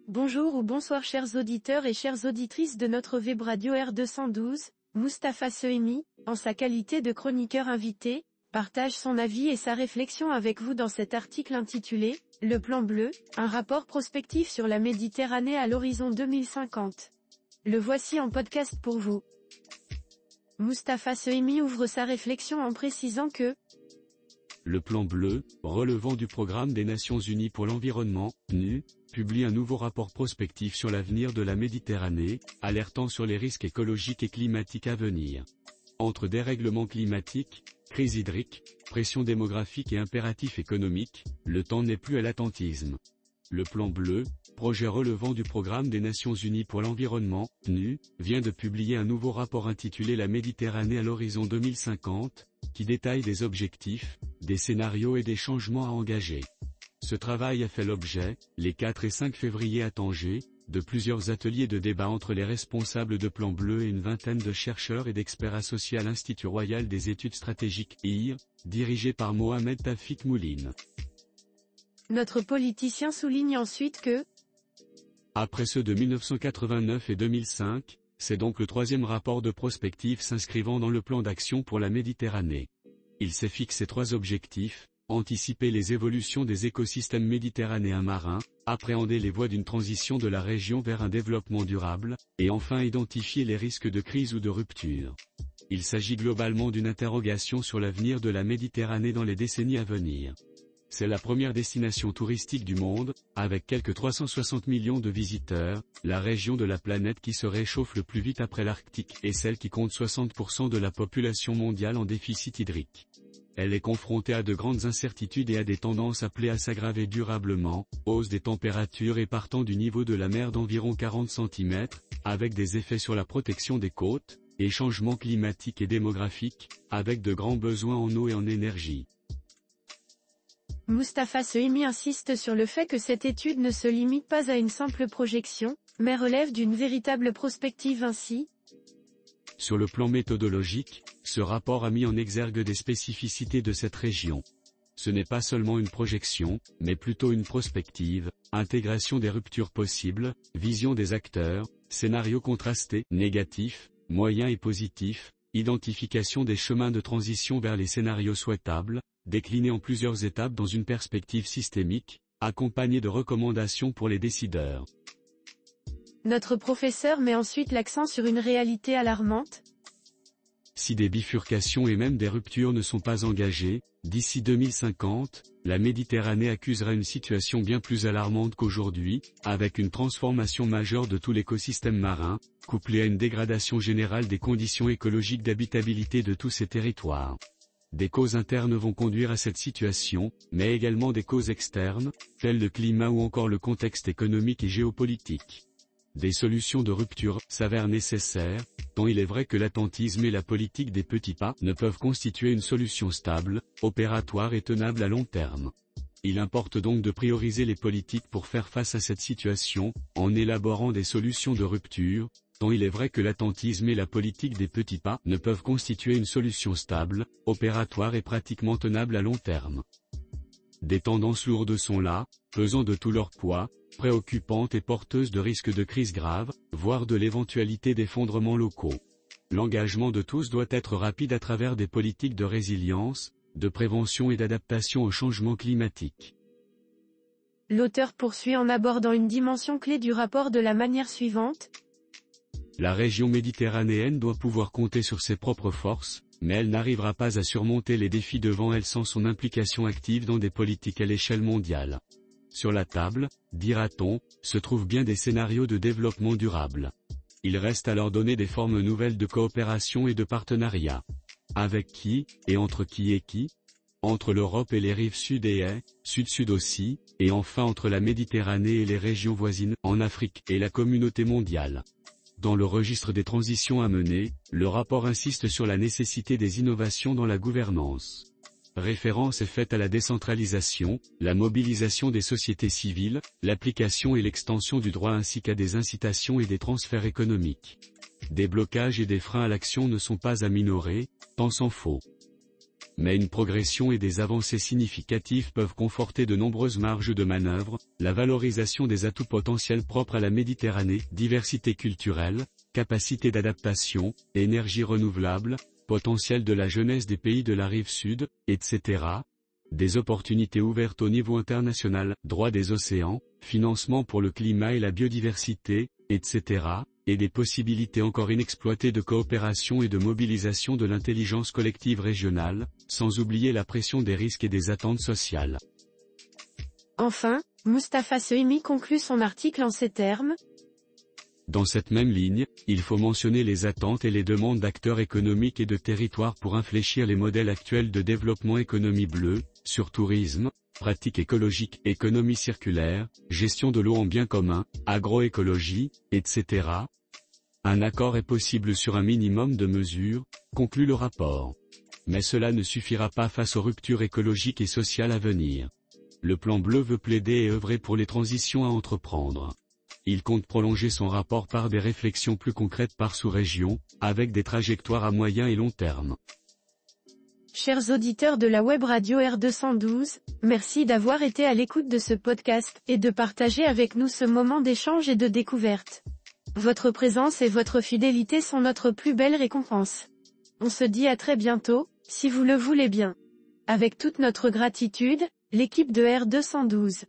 Bonjour ou bonsoir chers auditeurs et chères auditrices de notre web radio R212, Mustapha Sehimi, en sa qualité de chroniqueur invité, partage son avis et sa réflexion avec vous dans cet article intitulé « Le plan bleu, un rapport prospectif sur la Méditerranée à l'horizon 2050 ». Le voici en podcast pour vous. Mustapha Sehimi ouvre sa réflexion en précisant que le plan bleu, relevant du Programme des Nations Unies pour l'environnement, PNU, publie un nouveau rapport prospectif sur l'avenir de la Méditerranée, alertant sur les risques écologiques et climatiques à venir. Entre dérèglement climatique, crise hydrique, pression démographique et impératifs économiques, le temps n'est plus à l'attentisme. Le plan bleu, projet relevant du Programme des Nations Unies pour l'environnement, PNU, vient de publier un nouveau rapport intitulé La Méditerranée à l'horizon 2050, qui détaille des objectifs, des scénarios et des changements à engager. Ce travail a fait l'objet, les 4 et 5 février à Tanger, de plusieurs ateliers de débat entre les responsables de Plan Bleu et une vingtaine de chercheurs et d'experts associés à l'Institut Royal des Études Stratégiques IR, dirigé par Mohamed Tafik Mouline. Notre politicien souligne ensuite que, après ceux de 1989 et 2005, c'est donc le troisième rapport de prospective s'inscrivant dans le plan d'action pour la Méditerranée. Il s'est fixé 3 objectifs: anticiper les évolutions des écosystèmes méditerranéens marins, appréhender les voies d'une transition de la région vers un développement durable, et enfin identifier les risques de crise ou de rupture. Il s'agit globalement d'une interrogation sur l'avenir de la Méditerranée dans les décennies à venir. C'est la première destination touristique du monde, avec quelques 360 millions de visiteurs, la région de la planète qui se réchauffe le plus vite après l'Arctique et celle qui compte 60% de la population mondiale en déficit hydrique. Elle est confrontée à de grandes incertitudes et à des tendances appelées à s'aggraver durablement, hausse des températures et partant du niveau de la mer d'environ 40 cm, avec des effets sur la protection des côtes, et changements climatiques et démographiques, avec de grands besoins en eau et en énergie. Mustapha Sehimi insiste sur le fait que cette étude ne se limite pas à une simple projection, mais relève d'une véritable prospective ainsi. Sur le plan méthodologique, ce rapport a mis en exergue des spécificités de cette région. Ce n'est pas seulement une projection, mais plutôt une prospective, intégration des ruptures possibles, vision des acteurs, scénarios contrastés, négatifs, moyens et positifs, identification des chemins de transition vers les scénarios souhaitables, déclinés en plusieurs étapes dans une perspective systémique, accompagnée de recommandations pour les décideurs. Notre professeur met ensuite l'accent sur une réalité alarmante. Si des bifurcations et même des ruptures ne sont pas engagées, d'ici 2050, la Méditerranée accusera une situation bien plus alarmante qu'aujourd'hui, avec une transformation majeure de tout l'écosystème marin, couplée à une dégradation générale des conditions écologiques d'habitabilité de tous ces territoires. Des causes internes vont conduire à cette situation, mais également des causes externes, telles le climat ou encore le contexte économique et géopolitique. Des solutions de rupture s'avèrent nécessaires, tant il est vrai que l'attentisme et la politique des petits pas ne peuvent constituer une solution stable, opératoire et tenable à long terme. Il importe donc de prioriser les politiques pour faire face à cette situation, en élaborant des solutions de rupture, tant il est vrai que l'attentisme et la politique des petits pas ne peuvent constituer une solution stable, opératoire et pratiquement tenable à long terme. Des tendances lourdes sont là, pesant de tout leur poids, préoccupantes et porteuses de risques de crise grave, voire de l'éventualité d'effondrements locaux. L'engagement de tous doit être rapide à travers des politiques de résilience, de prévention et d'adaptation au changement climatique. L'auteur poursuit en abordant une dimension clé du rapport de la manière suivante. La région méditerranéenne doit pouvoir compter sur ses propres forces, mais elle n'arrivera pas à surmonter les défis devant elle sans son implication active dans des politiques à l'échelle mondiale. Sur la table, dira-t-on, se trouvent bien des scénarios de développement durable. Il reste à leur donner des formes nouvelles de coopération et de partenariat. Avec qui, et entre qui et qui? Entre l'Europe et les rives sud et sud-sud aussi, et enfin entre la Méditerranée et les régions voisines, en Afrique et la communauté mondiale. Dans le registre des transitions à mener, le rapport insiste sur la nécessité des innovations dans la gouvernance. Référence est faite à la décentralisation, la mobilisation des sociétés civiles, l'application et l'extension du droit ainsi qu'à des incitations et des transferts économiques. Des blocages et des freins à l'action ne sont pas à minorer, tant s'en faut. Mais une progression et des avancées significatives peuvent conforter de nombreuses marges de manœuvre, la valorisation des atouts potentiels propres à la Méditerranée, diversité culturelle, capacité d'adaptation, énergie renouvelable, potentiel de la jeunesse des pays de la rive sud, etc. Des opportunités ouvertes au niveau international, droit des océans, financement pour le climat et la biodiversité, etc. Et des possibilités encore inexploitées de coopération et de mobilisation de l'intelligence collective régionale, sans oublier la pression des risques et des attentes sociales. Enfin, Mustapha Sehimi conclut son article en ces termes. Dans cette même ligne, il faut mentionner les attentes et les demandes d'acteurs économiques et de territoires pour infléchir les modèles actuels de développement économie bleue, sur tourisme, pratiques écologiques, économie circulaire, gestion de l'eau en bien commun, agroécologie, etc. Un accord est possible sur un minimum de mesures, conclut le rapport. Mais cela ne suffira pas face aux ruptures écologiques et sociales à venir. Le plan bleu veut plaider et œuvrer pour les transitions à entreprendre. Il compte prolonger son rapport par des réflexions plus concrètes par sous-région, avec des trajectoires à moyen et long terme. Chers auditeurs de la web radio R212, merci d'avoir été à l'écoute de ce podcast, et de partager avec nous ce moment d'échange et de découverte. Votre présence et votre fidélité sont notre plus belle récompense. On se dit à très bientôt, si vous le voulez bien. Avec toute notre gratitude, l'équipe de R212.